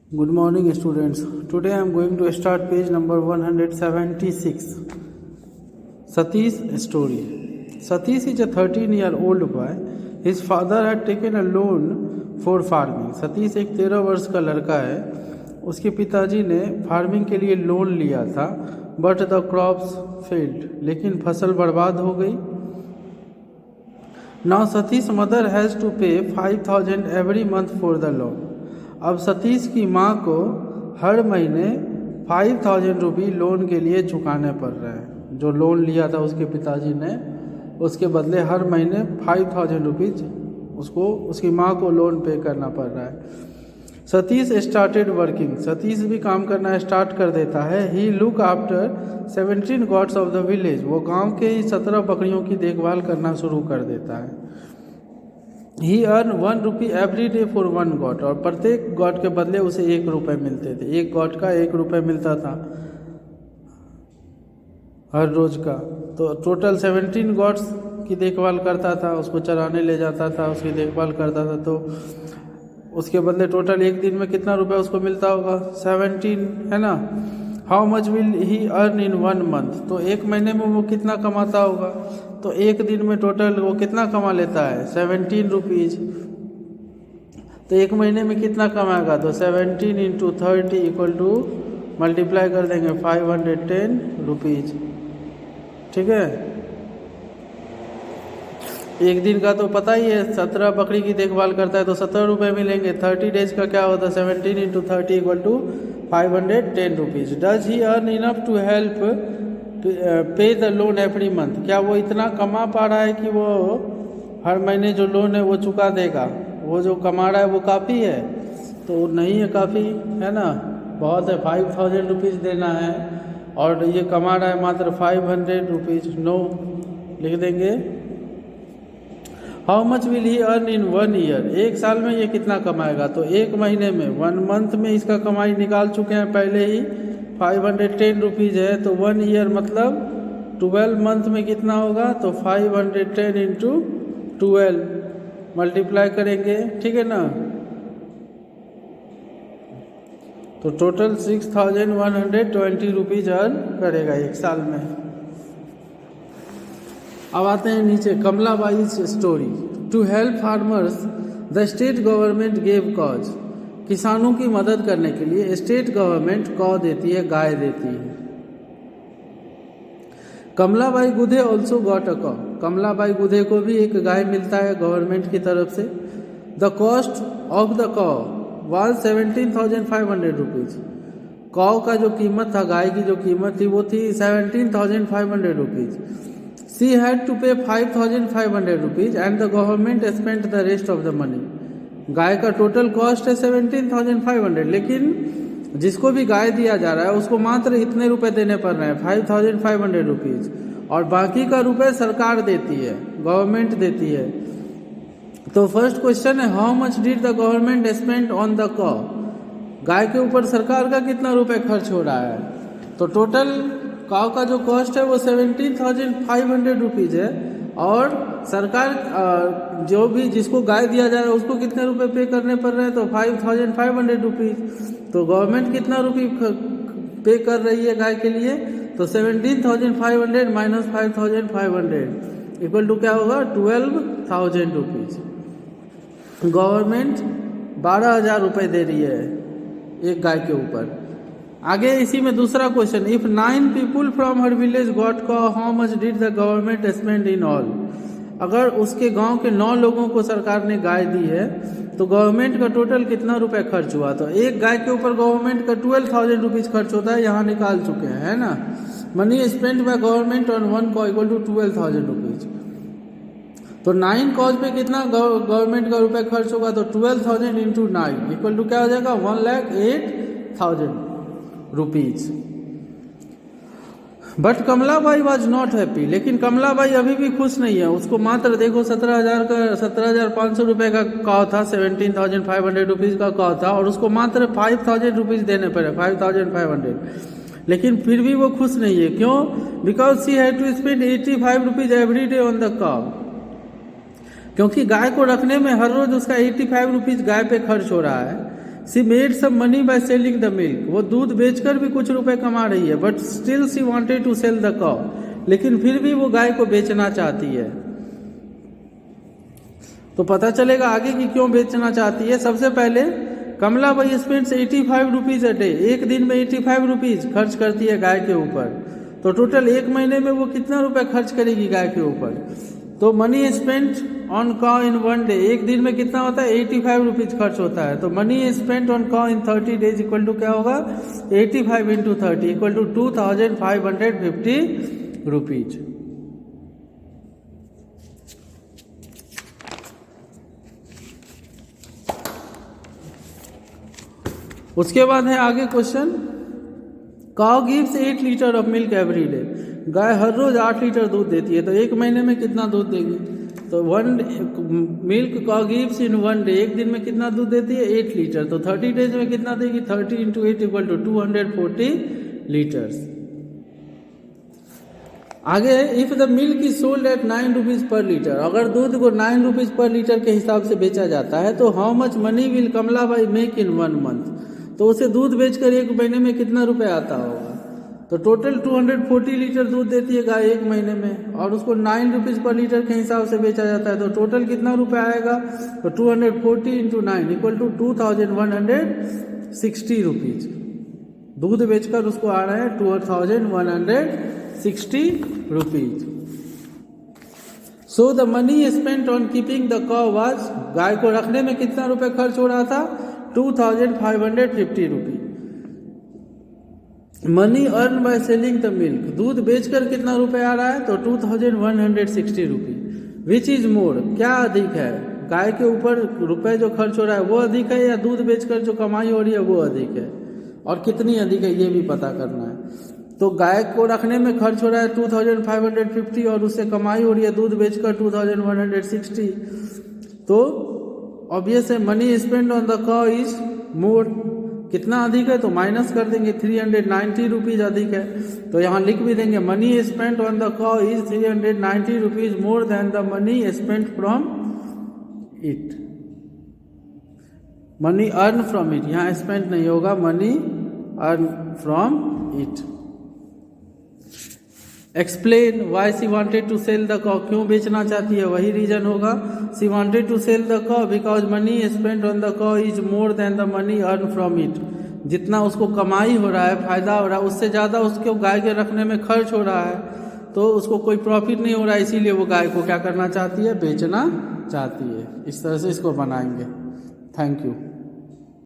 Good morning, students. Today I am going to start page number 176. Satish story. Satish is a 13-year-old boy. His father had taken a loan for farming. Satish एक 13 वर्ष का लड़का है. उसके पिताजी ने farming के लिए लोन लिया था, बट द क्रॉप्स फेल्ड. लेकिन फसल बर्बाद हो गई. Now Satish mother has to pay 5,000 every month for the loan. अब सतीश की माँ को हर महीने 5,000 रुपये लोन के लिए चुकाने पड़ रहे हैं. जो लोन लिया था उसके पिताजी ने, उसके बदले हर महीने 5,000 रुपीज़ उसको उसकी माँ को लोन पे करना पड़ रहा है. Satish started working. सतीश भी काम करना स्टार्ट कर देता है. He look after 17 gods of the village. वो गांव के ही 17 बकरियों की देखभाल करना शुरू कर देता है. He earn 1 rupee every day for 1 goat. और प्रत्येक गॉट के बदले उसे 1 रुपये मिलते थे. एक गॉट का 1 रुपये मिलता था हर रोज का. तो टोटल 17 गॉट्स की देखभाल करता था, उसको चराने ले जाता था, उसकी देखभाल करता था. तो उसके बदले टोटल एक दिन में कितना रुपया उसको मिलता होगा? 17, है ना. How much will he earn in 1 month. तो एक महीने में वो कितना कमाता होगा? तो एक दिन में टोटल वो कितना कमा लेता है? 17 रुपीज़. तो एक महीने में कितना कमाएगा? तो 17 इंटू 30 इक्वल टू मल्टीप्लाई कर देंगे 510 रुपीज़. ठीक है. एक दिन का तो पता ही है, 17 बकरी की देखभाल करता है तो 17 रुपये मिलेंगे. 30 डेज का क्या होता है? 17 into 30 equal to 510 rupees. Does he earn enough to help pay the loan every month. क्या वो इतना कमा पा रहा है कि वो हर महीने जो लोन है वो चुका देगा? वो जो कमा रहा है वो काफ़ी है? तो नहीं है काफ़ी, है ना. बहुत है. 5,000 रुपीज़ देना है और ये कमा रहा है मात्र 500 रुपीज़. नो लिख देंगे. How much will he earn in 1 year. एक साल में ये कितना कमाएगा? तो एक महीने में 1 मंथ में इसका कमाई निकाल चुके हैं पहले ही. 510 रुपीज़ है. तो 1 ईयर मतलब 12 मंथ में कितना होगा? तो 510 इंटू 12 मल्टीप्लाई करेंगे. ठीक है ना. तो टोटल 6,120 रुपीज़ अर्न करेगा एक साल में. अब आते हैं नीचे. Kamlabai story. To help farmers the state government gave cows. किसानों की मदद करने के लिए स्टेट गवर्नमेंट कौ देती है, गाय देती है. कमलाबाई गुधे ऑल्सो गॉट अ कॉ. कमलाबाई गुधे को भी एक गाय मिलता है गवर्नमेंट की तरफ से. द कॉस्ट ऑफ द कॉ वाज 17,500 रुपीज़. कौ का जो कीमत था, गाय की जो कीमत थी वो थी 17,500 rupees. She had to pay 5,500 rupees and the government spent the rest of the money. गाय का टोटल कॉस्ट है 17,500, लेकिन जिसको भी गाय दिया जा रहा है उसको मात्र इतने रुपए देने पड़ रहे हैं, 5,500 रुपीज़. और बाकी का रुपए सरकार देती है, गवर्नमेंट देती है. तो फर्स्ट क्वेश्चन है, how much did the government spend on the कॉ. गाय के ऊपर सरकार का कितना रुपए खर्च हो रहा है? तो टोटल काव का जो कॉस्ट है वो 17,500 रुपीज़ है. और सरकार जो भी जिसको गाय दिया जा रहा है उसको कितने रुपए पे करने पड़ रहे हैं? तो 5,500 रुपीज़. तो गवर्नमेंट कितना रुपये पे कर रही है गाय के लिए? तो 17,500 माइनस 5,500 इक्वल टू क्या होगा? 12,000 रुपीज़. गवर्नमेंट 12,000 रुपये दे रही है एक गाय के ऊपर. आगे इसी में दूसरा question. If 9 people from her village got cow, how much did the government spend in all. अगर उसके गांव के 9 लोगों को सरकार ने गाय दी है तो गवर्नमेंट का टोटल कितना रुपए खर्च हुआ? तो एक गाय के ऊपर गवर्नमेंट का 12,000 रुपीज़ खर्च होता है. यहाँ निकाल चुके हैं, है ना. Money spend by government on 1 कॉ इक्वल टू 12,000 रुपीज़. तो 9 कॉज पे कितना गवर्नमेंट का रुपए खर्च होगा? तो 12,000 इंटू 9 इक्वल टू क्या हो जाएगा? 1,08,000 rupees. But Kamlabai was not happy. लेकिन कमलाबाई अभी भी खुश नहीं है. उसको मात्र देखो 17,500 रुपये का कॉ था, 17,500 रुपीज़ का कॉ था, और उसको मात्र 5,000 रुपीज़ देने पड़े, 5,500. लेकिन फिर भी वो खुश नहीं है. क्यों? Because she had to spend 85 rupees every day on the cow. क्योंकि गाय को रखने में हर रोज उसका 85 रुपीज़ गाय पे खर्च हो रहा है. She made some money by selling the milk, वो दूध बेचकर भी कुछ रुपए कमा रही है, but still she wanted to sell the cow, लेकिन फिर भी वो गाय को बेचना चाहती है। तो पता चलेगा आगे कि क्यों बेचना चाहती है। सबसे पहले Kamla Bai spends 85 rupees a day, एक दिन में 85 रुपीज खर्च करती है गाय के ऊपर। तो टोटल एक महीने में वो कितना रुपए खर्च करेगी गाय के ऊपर। तो मनी स्पेंट ऑन कॉ इन वन डे, एक दिन में कितना होता है 85 रुपीज खर्च होता है। तो मनी स्पेंट ऑन कॉ इन 30 डेज इक्वल टू क्या होगा 85 इंटू 30 इक्वल टू 2550 रुपीज। उसके बाद है आगे question, cow gives 8 litre of milk every day, गाय हर रोज 8 लीटर दूध देती है। तो एक महीने में कितना दूध देगी। तो milk cow gives in one day, एक दिन में कितना दूध देती है 8 लीटर। तो 30 डेज में कितना देगी 30 इंटू 8 इक्वल टू 240 लीटर्स। आगे if the milk is sold at 9 rupees per litre, अगर दूध को 9 रुपीज पर लीटर के हिसाब से बेचा जाता है तो how much money will Kamla bai make in 1 month, तो उसे दूध बेचकर एक महीने में कितना रुपए आता होगा। तो टोटल 240 लीटर दूध देती है गाय एक महीने में, और उसको 9 रुपीज पर लीटर के हिसाब से बेचा जाता है। तो टोटल कितना रुपए आएगा। तो 240 इंटू 9 इक्वल टू 2160 रुपीज। दूध बेचकर उसको आ रहा है 2160 rupees. So the money spent on keeping the कॉ वाज, गाय को रखने में कितना रुपए खर्च हो रहा था 2550 rupees. Money earn by selling the milk, दूध बेचकर कितना रुपए आ रहा है तो 2160 रुपीज। विच इज मोर, क्या अधिक है, गाय के ऊपर रुपए जो खर्च हो रहा है वो अधिक है या दूध बेचकर जो कमाई हो रही है वो अधिक है, और कितनी अधिक है ये भी पता करना है। तो गाय को रखने में खर्च हो रहा है 2550 और उससे कमाई हो रही है दूध बेचकर 2160। तो ऑब्वियस है money spend on the cow is मोर, कितना अधिक है तो माइनस कर देंगे 390 रुपीज अधिक है। तो यहाँ लिख भी देंगे money spent on the cow is 390 rupees more than the money spent from it. Money earn from it, यहाँ स्पेंड नहीं होगा, money earn from it. Explain why she wanted to sell the cow, क्यों बेचना चाहती है वही reason होगा। She wanted to sell the cow because money spent on the cow is more than the money earn from it, जितना उसको कमाई हो रहा है फायदा हो रहा है उससे ज़्यादा उसको गाय के रखने में खर्च हो रहा है, तो उसको कोई प्रॉफिट नहीं हो रहा है, इसीलिए वो गाय को क्या करना चाहती है बेचना चाहती है। इस तरह से इसको बनाएंगे। Thank you.